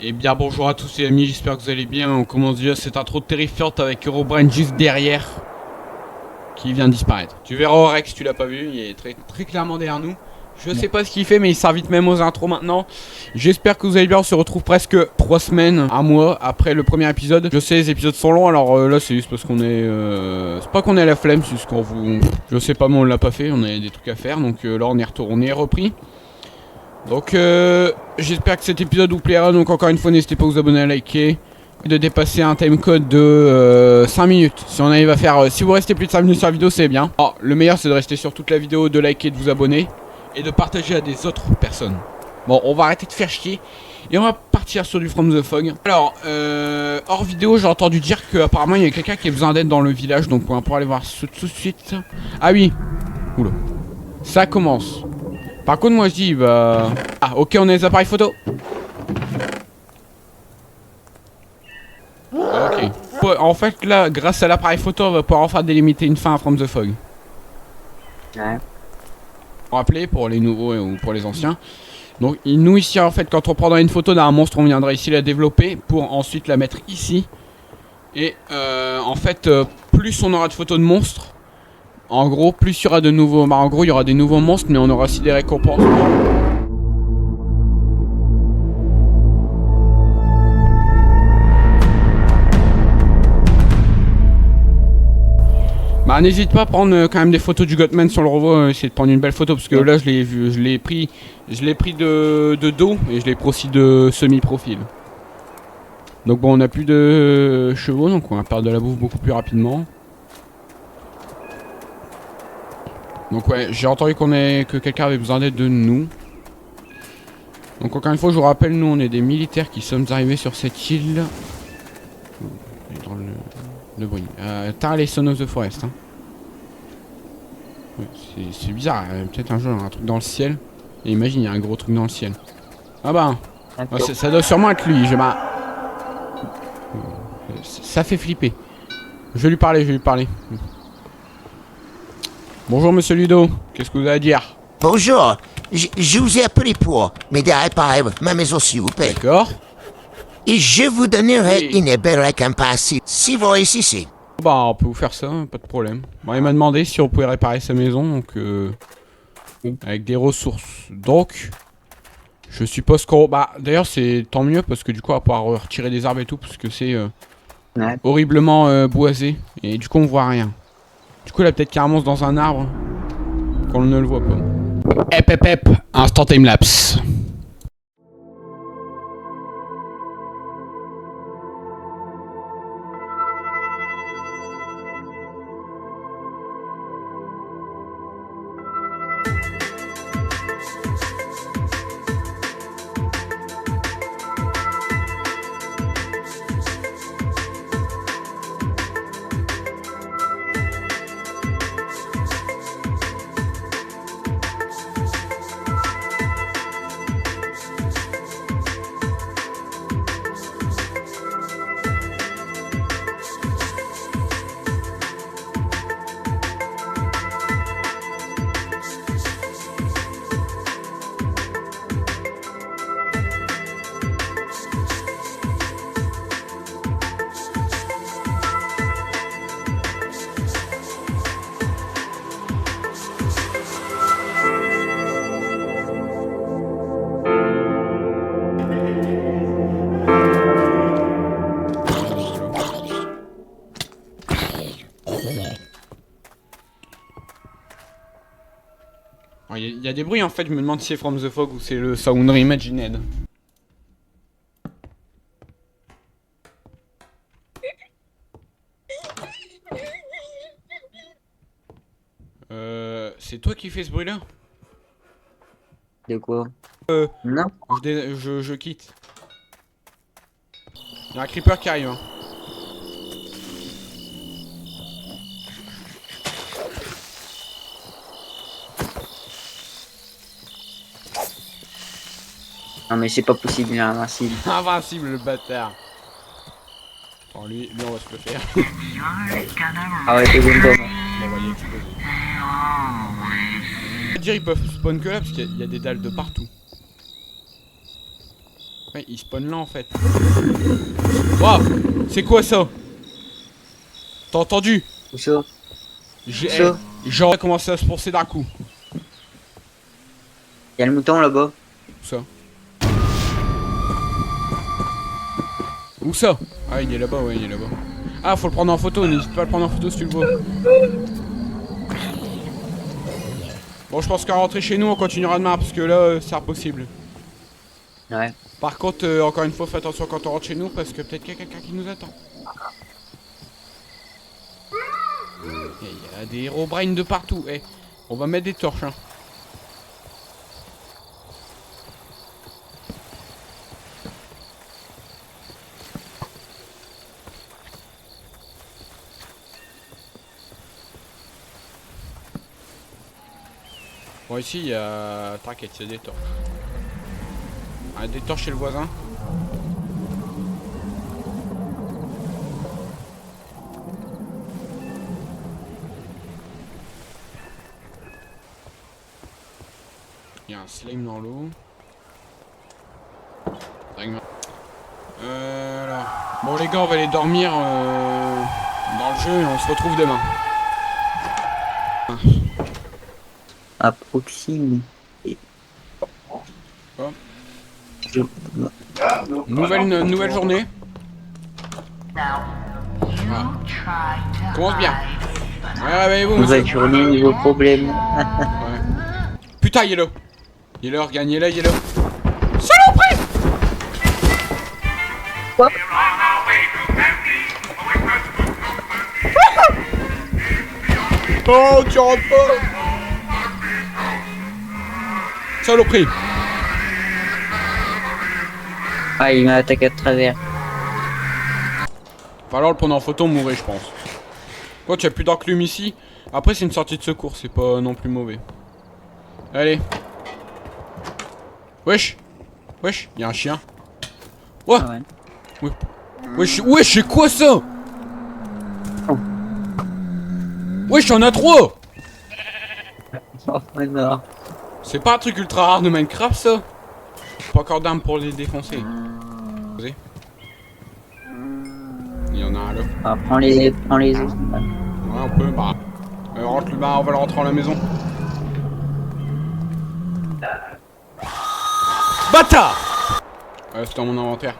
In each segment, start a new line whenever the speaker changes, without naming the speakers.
Et bien bonjour à tous les amis, j'espère que vous allez bien. On commence déjà cette intro terrifiante avec Herobrine juste derrière qui vient de disparaître. Tu verras Rex, tu l'as pas vu, il est très clairement derrière nous. Je sais pas ce qu'il fait mais il s'invite même aux intros maintenant. J'espère que vous allez bien, on se retrouve presque 3 semaines, un mois après le premier épisode. Je sais les épisodes sont longs alors là c'est juste parce qu'on est... c'est pas qu'on est à la flemme, c'est juste qu'on vous... Je sais pas mais on l'a pas fait, on a des trucs à faire donc là on est repris. Donc j'espère que cet épisode vous plaira, donc encore une fois n'hésitez pas à vous abonner, à liker, de dépasser un timecode de 5 minutes. Si on arrive à faire, si vous restez plus de 5 minutes sur la vidéo c'est bien. Alors, le meilleur c'est de rester sur toute la vidéo, de liker, de vous abonner et de partager à des autres personnes. Bon on va arrêter de faire chier et on va partir sur du From the Fog. Alors hors vidéo j'ai entendu dire qu'apparemment il y a quelqu'un qui a besoin d'aide dans le village, donc on va pouvoir aller voir tout de suite. Ah oui, oula, ça commence. Par contre moi je dis bah... Ah ok, on a les appareils photo. Ok. En fait là, grâce à l'appareil photo, on va pouvoir enfin délimiter une fin à From the Fog.
Ouais.
Pour rappeler, pour les nouveaux ou pour les anciens. Donc nous ici en fait quand on prendra une photo d'un monstre, on viendra ici la développer pour ensuite la mettre ici. Et en fait plus on aura de photos de monstres, en gros plus il y aura de nouveaux... Bah en gros il y aura des nouveaux monstres mais on aura aussi des récompenses. Bah n'hésite pas à prendre quand même des photos du Gothman sur le revoit, essayer de prendre une belle photo parce que là je l'ai vu, je l'ai pris de dos et je l'ai pris aussi de semi-profil. Donc bon on a plus de chevaux donc on va perdre de la bouffe beaucoup plus rapidement. Donc ouais, j'ai entendu que quelqu'un avait besoin d'aide de nous. Donc encore une fois je vous rappelle, nous on est des militaires qui sommes arrivés sur cette île. Dans le bruit. T'as les Son of the Forest hein. Ouais, c'est bizarre, peut-être un jour un truc dans le ciel. Et imagine il y a un gros truc dans le ciel. Ah bah ça doit sûrement être lui, ça fait flipper. Je vais lui parler. Bonjour monsieur Ludo, qu'est-ce que vous avez à dire?
Bonjour, je vous ai appelé pour m'aider à réparer ma maison s'il vous plaît.
D'accord.
Et je vous donnerai
Oui.
une belle récompense si vous réussissez.
Bah on peut vous faire ça, pas de problème. Bon, il m'a demandé si on pouvait réparer sa maison, donc avec des ressources. Donc je suppose qu'on... Bah d'ailleurs c'est tant mieux parce que du coup on va pouvoir retirer des arbres et tout parce que c'est
Ouais.
horriblement boisé. Et du coup on voit rien. Du coup là peut-être qu'il y a un monstre dans un arbre qu'on ne le voit pas. Hep, instant timelapse. Il y a des bruits en fait, je me demande si c'est From the Fog ou c'est le Sound Reimagined. C'est toi qui fais ce bruit là?
De quoi? Non.
Je quitte. Il y a un creeper qui arrive hein.
Non mais c'est pas possible, il est invincible.
Invincible le bâtard. Bon lui on va se le faire.
Ah ouais, c'est bon.
On va y exploser. Je veux dire ils peuvent spawn que là parce qu'il y a des dalles de partout. Ouais, il spawn là en fait. Waouh, c'est quoi ça? T'as entendu?
Où ça?
J'ai
Ça.
j'aurais commencé à se forcer d'un coup.
Y'a le mouton là-bas.
Où ça? Où ça? Ah, il est là-bas, ouais, il est là-bas. Ah, faut le prendre en photo, n'hésite pas à le prendre en photo si tu le vois. Bon, je pense qu'à rentrer chez nous, on continuera demain parce que là, c'est impossible.
Ouais.
Par contre, encore une fois, fais attention quand on rentre chez nous parce que peut-être qu'il y a quelqu'un qui nous attend. Il y a des Herobrine de partout. Eh, on va mettre des torches, hein. Bon, ici, il y a... T'inquiète, il y a des torches. Ah, des torches chez le voisin. Il y a un slime dans l'eau. Là. Bon les gars, on va aller dormir dans le jeu et on se retrouve demain.
À proximité.
Quoi?
Je...
Nouvelle journée. Ah. Commence bien. Ouais, réveillez-vous, monsieur.
Nouvelle journée, nouveau problème.
Ouais. Putain, Yellow. Yellow, regagnez là, Yellow. Saloperie! Oh, tu rentres pas! Saloperie!
Ah, il m'a attaqué à travers.
Va alors le prendre en photo, mourir, je pense. Quoi, tu as plus d'enclume ici? Après, c'est une sortie de secours, c'est pas non plus mauvais. Allez. Wesh! Wesh, y'a un chien. Ouais!
Ah ouais.
Wesh, c'est quoi ça? Wesh, y'en a trop!
Oh non.
C'est pas un truc ultra rare de Minecraft, ça? Pas encore d'armes pour les défoncer. Posez. Il y en a un là.
Ah, prends les autres.
Ouais, on peut, bah. Rentre, bah, on va le rentrer à la maison. Bâtard! Ouais, c'est dans mon inventaire.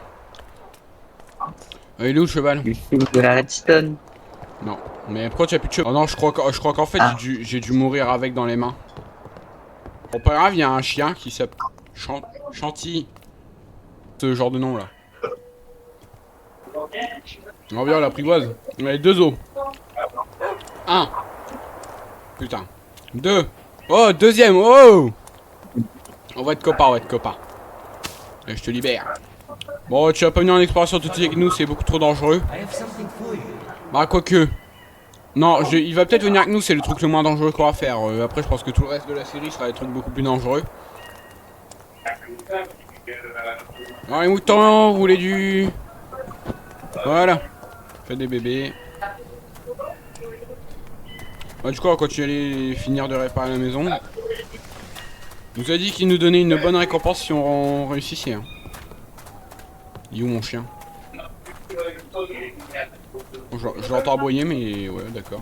Il est où le cheval?
Du film de la redstone.
Non. Mais pourquoi tu as plus de cheval? Oh non, je crois qu'en fait, j'ai dû mourir avec dans les mains. Bon, pas grave, il y a un chien qui s'appelle Chantilly. Ce genre de nom là. On revient à l'apprivoise. On a les deux os. Un. Putain. Deux. Oh, deuxième. Oh. On va être copains, Et je te libère. Bon, tu vas pas venir en exploration tout de suite avec nous, c'est beaucoup trop dangereux. Bah, quoique. Non, il va peut-être venir avec nous, c'est le truc le moins dangereux qu'on va faire. Après, je pense que tout le reste de la série sera des trucs beaucoup plus dangereux. Alors, les moutons, vous voulez du... Voilà. Faites des bébés. Bah, du coup, on va continuer à aller finir de réparer la maison. Il nous a dit qu'il nous donnait une bonne récompense si on réussissait. Hein. Il est où mon chien? Bon, je l'entends aboyer, mais ouais, d'accord.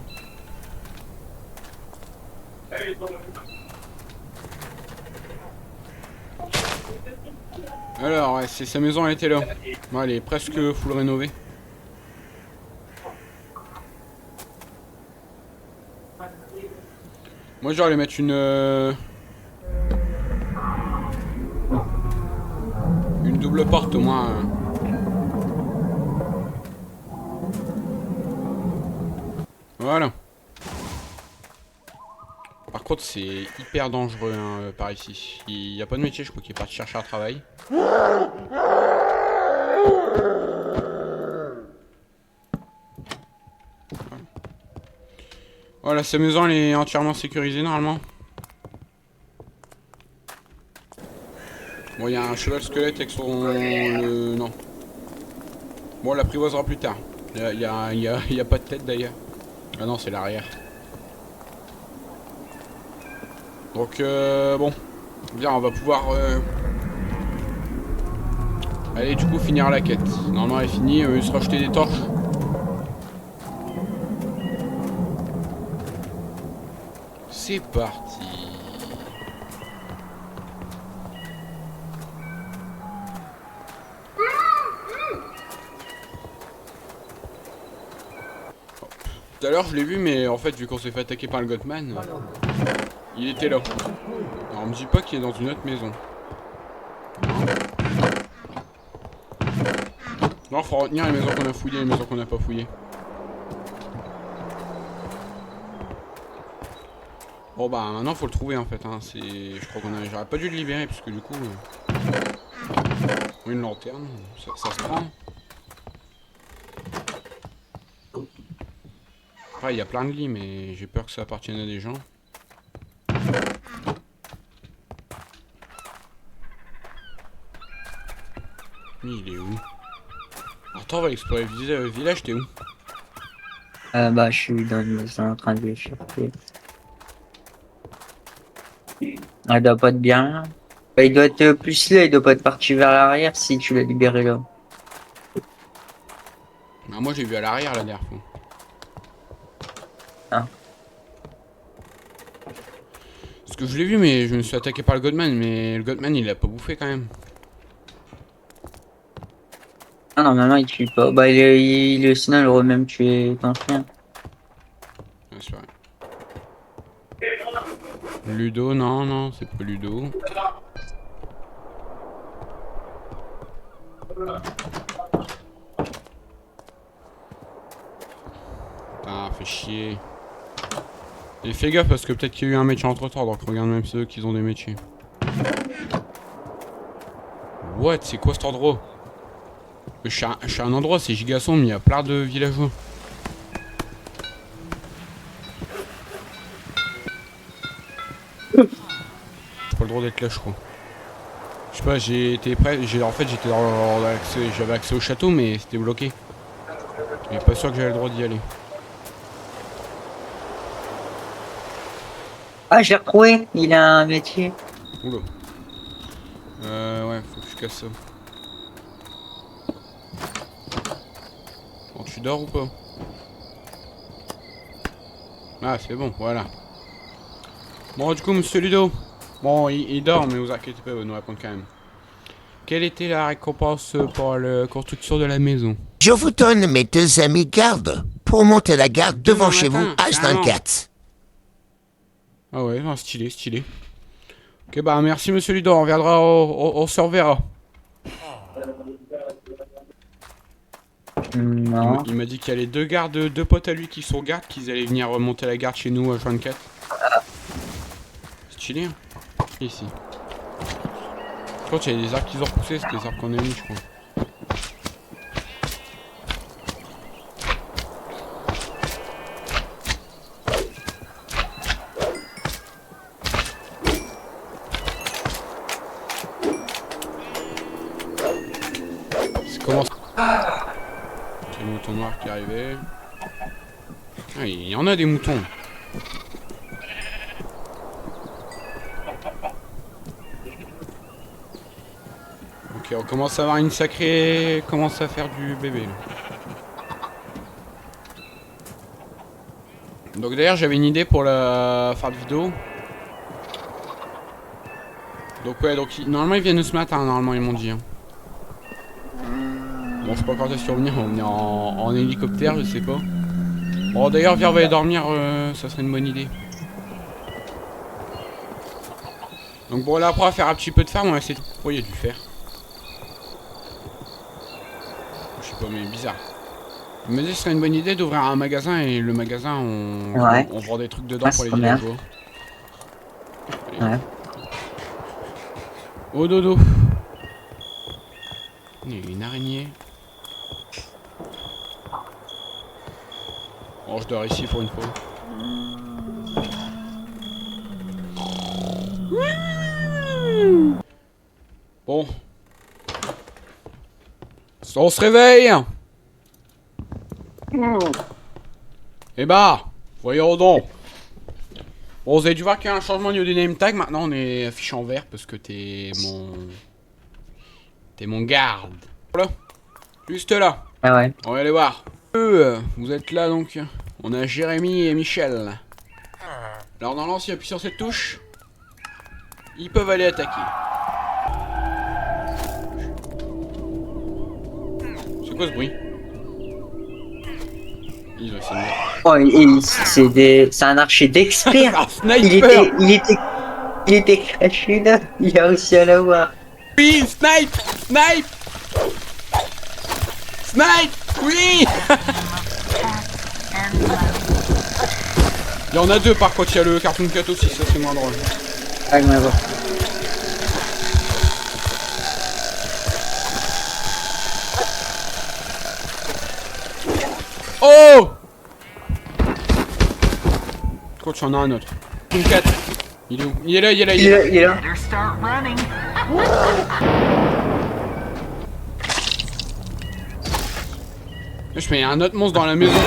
Alors, ouais, sa maison, elle était là. Ouais, elle est presque full rénovée. Moi, j'aurais mettre une double porte au moins. Voilà. Par contre, c'est hyper dangereux hein, par ici. Il n'y a pas de métier, je crois qu'il est parti chercher un travail. Voilà, sa maison elle est entièrement sécurisée normalement. Bon, il y a un cheval squelette avec son... Non. Bon, on l'apprivoisera plus tard. Il y a pas de tête d'ailleurs. Ah non, c'est l'arrière. Donc, bon. Bien, on va pouvoir Allez, du coup, finir la quête. Normalement, elle est finie. Se racheter des torches. C'est parti. Tout à l'heure, je l'ai vu, mais en fait, vu qu'on s'est fait attaquer par le Gothman, il était là. Alors, on me dit pas qu'il est dans une autre maison. Non, faut retenir les maisons qu'on a fouillées et les maisons qu'on n'a pas fouillées. Bon bah maintenant faut le trouver en fait, hein. Je crois qu'on a... J'aurais pas dû le libérer parce que du coup... Une lanterne, ça se prend. Après il y a plein de lits mais j'ai peur que ça appartienne à des gens. Lui il est où? Attends, on va explorer le village, t'es où?
Bah, je suis dans une maison en train de chercher. Elle doit pas être bien là. Bah, il doit être plus là, il doit pas être parti vers l'arrière si tu l'as libéré là.
Ah, moi j'ai vu à l'arrière la dernière fois.
Ah.
Parce que je l'ai vu mais je me suis attaqué par le Godman, mais le Godman il l'a pas bouffé quand même.
Ah non, maintenant il tue pas. Bah, sinon il aurait même tué ton chien.
Ouais, c'est vrai. Ludo, non, non, c'est pas Ludo. Putain, fait chier. Et fais gaffe parce que peut-être qu'il y a eu un métier entre temps, donc regarde même ceux qui ont des métiers. What? C'est quoi cet endroit? Je suis à un endroit, c'est giga sombre, mais il y a plein de villageois. J'ai pas le droit d'être là, je crois. Je sais pas, j'étais prêt. En fait, j'étais dans l'accès. J'avais accès au château, mais c'était bloqué. Mais pas sûr que j'avais le droit d'y aller.
Ah, je l'ai retrouvé, il a un métier.
Oula. Ouais, faut que je casse ça. Bon, tu dors ou pas? Ah, c'est bon, voilà. Bon, du coup, monsieur Ludo. Bon, il dort, mais vous inquiétez pas, il va nous répondre quand même. Quelle était la récompense pour la construction de la maison?
Je vous donne mes 2 amis gardes pour monter la garde devant
Demain
chez vous,
matin, carrément.
H24.
Ah ouais, non, stylé, stylé. Ok, bah merci monsieur Ludo, on reviendra, on se reverra.
Non.
Il m'a dit qu'il y a les 2 gardes, 2 potes à lui qui sont gardes, qu'ils allaient venir remonter la garde chez nous à 24. Stylé, hein. Ici. Je crois qu'il y a des arbres qu'ils ont repoussés, c'est des arbres qu'on a mis, je crois. C'est comment ça? Il y a le mouton noir qui est arrivé. Ah, il y en a des moutons. Ok, on commence à avoir une sacrée... commence à faire du bébé là. Donc d'ailleurs j'avais une idée pour la fin de vidéo. Donc ouais, donc normalement ils viennent ce matin, normalement ils m'ont dit. Hein. Bon, je sais pas quand est-ce qu'ils vont venir, on va venir en hélicoptère, je sais pas. Bon d'ailleurs viens, on va aller dormir, ça serait une bonne idée. Donc bon là après on va faire un petit peu de ferme, on va essayer de... Oh, il y a du fer. Je sais pas mais bizarre. Il me dit que ce serait une bonne idée d'ouvrir un magasin et le magasin on vend des trucs dedans
Ouais,
pour les
c'est bien.
villageois.
Ouais.
Oh dodo. Il y a une araignée. Bon je dors ici pour une fois. Bon. On se réveille. Eh bah, voyons donc. Bon, vous avez dû voir qu'il y a un changement au niveau du name tag. Maintenant, on est affiché en vert parce que t'es T'es mon garde. Voilà. Juste là.
Ah ouais.
On va aller voir. Vous êtes là donc. On a Jérémy et Michel. Alors normalement si on appuie sur cette touche, ils peuvent aller attaquer. C'est quoi ce bruit? Ils ont essayé de...
Oh, c'est un archer d'expert.
Ah, sniper!
Il était caché là. Il a réussi à l'avoir.
Oui, snipe! Snipe! Snipe! Oui! Il y en a deux par contre, il y a le Cartoon Cut aussi, ça c'est moins drôle.
Ah, mais bon.
Oh! Coach, on a un autre. Cartoon Cut. Il est où? Il est là, il est là, il est là.
Il est là.
Better start running.
Je mets un autre monstre dans la maison.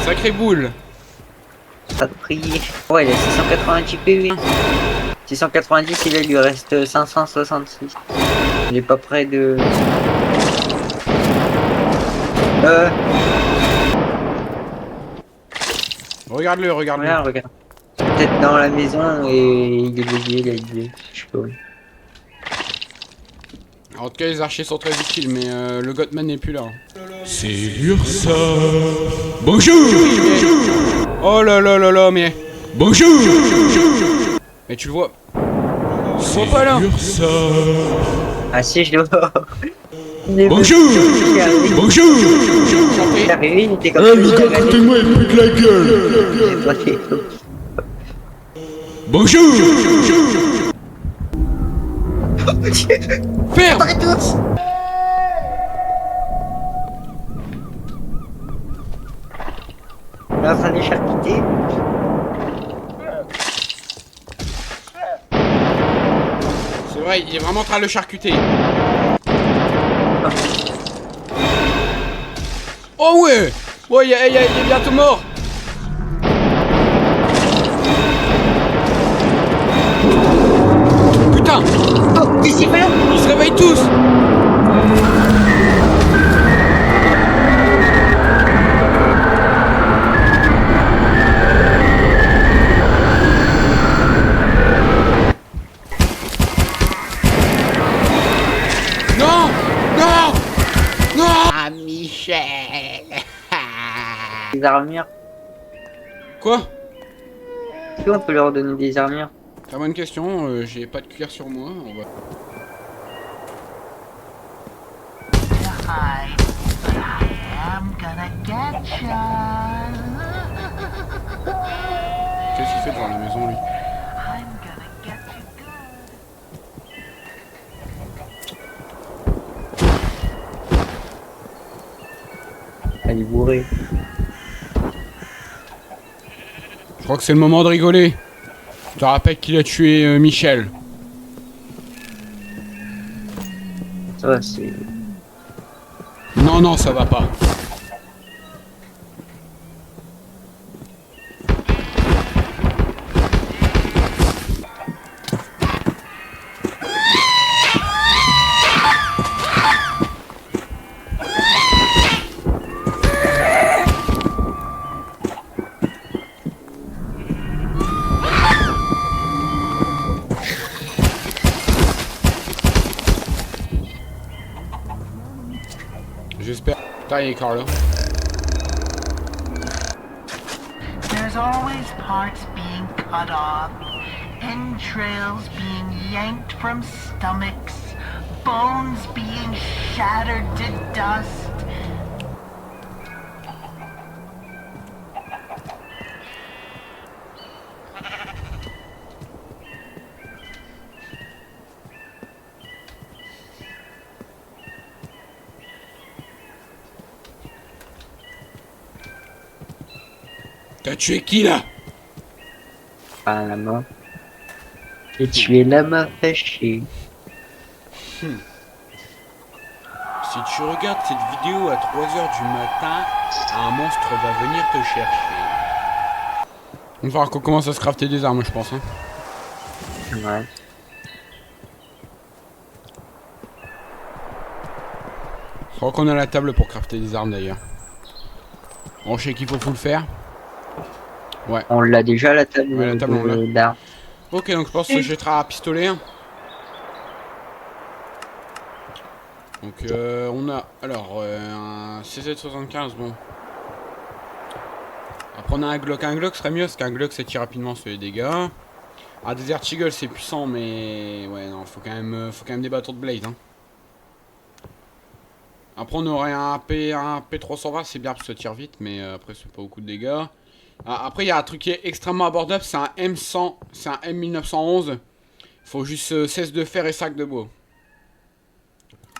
Sacré boule.
Pas de prier. Ouais, il a 690 PV. 690, il lui reste 566. Il est pas près de...
Regarde-le, regarde-le.
Regarde, regarde. Peut-être dans la maison et il est bugué, il a dit. Je sais pas.
Alors, en tout cas, les archers sont très utiles, mais le Godman n'est plus là. C'est dur ça. Bonjour. Oh là là là là, mais... Bonjour. Mais tu le vois. Tu le vois pas là.
Ah si, je le vois.
Bonjour. Bonjour.
Il est arrivé, il était comme ça.
Le gars, écoutez-moi, il pue de la gueule. Bonjour. Ferme.
On est en train de les charcuter.
C'est vrai, il est vraiment en train de le charcuter. Oh ouais. Ouais, il est bientôt mort. Putain.
Oh, qu'est-ce qu'il fait là?
Ils se réveillent tous. Non. Non. Non. Ah, Michel.
Des armures.
Quoi?
Est-ce qu'on peut leur donner des armures?
Très bonne question, j'ai pas de cuir sur moi, on va...
Hide, but I am gonna get ya.
Qu'est-ce qu'il fait devant la maison lui?
I'm gonna get you good.
Elle est bourrée.
Je crois que c'est le moment de rigoler. Je te rappelle qu'il a tué Michel.
Ça va, c'est...
Non, non, ça va pas. J'espère. Putain, il est encore là.
There's always parts being cut off, entrails being yanked from stomachs, bones being shattered to dust.
T'as tué qui là?
Ah, la mort. Et tu es la main fâchée.
Si tu regardes cette vidéo à 3h du matin, un monstre va venir te chercher. On va voir qu'on commence à se crafter des armes, je pense. Hein.
Ouais.
crois qu'on a la table pour crafter des armes d'ailleurs. Bon, je sais qu'il faut le faire. Ouais.
On l'a déjà la table,
Ouais, la table, on l'a.
d'armes.
Ok, donc je pense que je jetterai à pistolet. Donc on a alors un CZ75, bon. Après on a un Glock. Un Glock serait mieux parce qu'un Glock ça tire rapidement sur les dégâts. Ah, Desert Eagle c'est puissant mais ouais non faut quand même des bâtons de blade hein. Après on aurait un P320, c'est bien parce que ça tire vite mais après c'est pas beaucoup de dégâts. Ah, après il y a un truc qui est extrêmement abordable, c'est un M100, c'est un M1911. Faut juste 16 de fer et 5 de bois.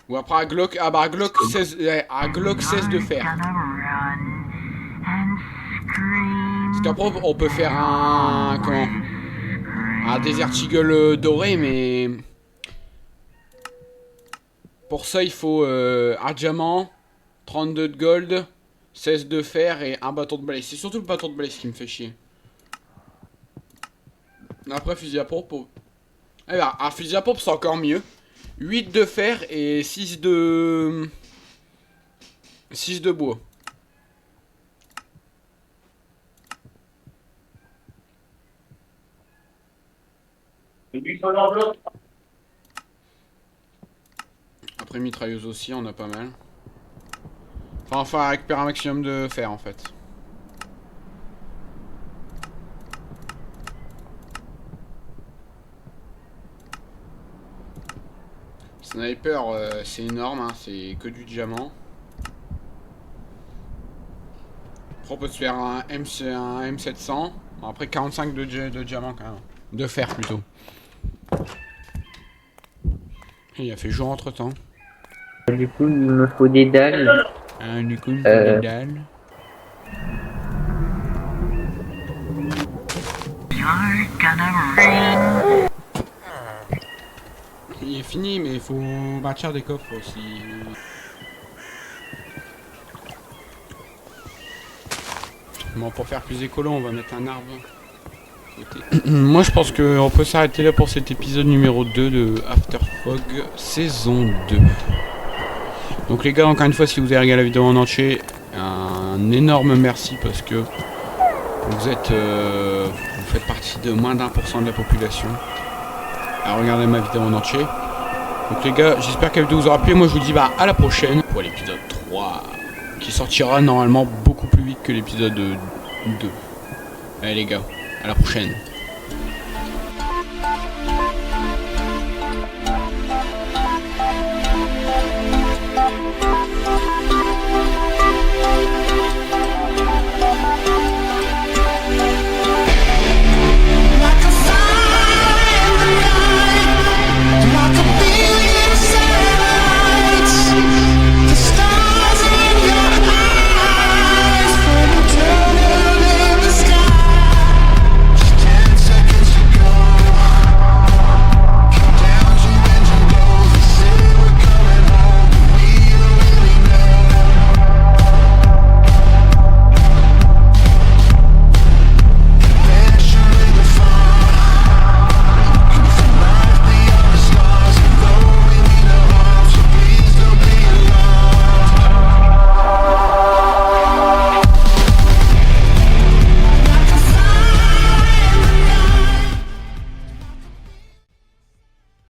Ou après un Glock, ah bah un Glock 16, un Glock 16 de fer. Parce qu'après on peut faire un, comment, un Desert Eagle doré mais... Pour ça il faut un diamant, 32 de gold, 16 de fer et un bâton de blaze. C'est surtout le bâton de blaze qui me fait chier. Après fusil à pompe, eh ben, un fusil à pompe c'est encore mieux. 8 de fer et 6 de bois. Après mitrailleuse aussi, on a pas mal. Enfin, récupérer un maximum de fer en fait. Sniper, c'est énorme, hein, c'est que du diamant. Après, on peut se faire un M700. Après 45 de diamant quand même. De fer plutôt. Et il a fait jour entre temps.
Du coup, il me faut des dalles.
Du coup, il me faut des dalles.
You're gonna rain.
Il est fini, mais il faut bâtir des coffres aussi. Bon, pour faire plus écolo, on va mettre un arbre. Moi, je pense qu'on peut s'arrêter là pour cet épisode numéro 2 de Afterfog saison 2. Donc les gars, encore une fois, si vous avez regardé la vidéo en entier, un énorme merci parce que vous faites partie de moins d'1% de la population à regarder ma vidéo en entier. Donc les gars, j'espère que la vidéo vous aura plu. Moi je vous dis bah à la prochaine pour l'épisode 3 qui sortira normalement beaucoup plus vite que l'épisode 2. Allez les gars, à la prochaine.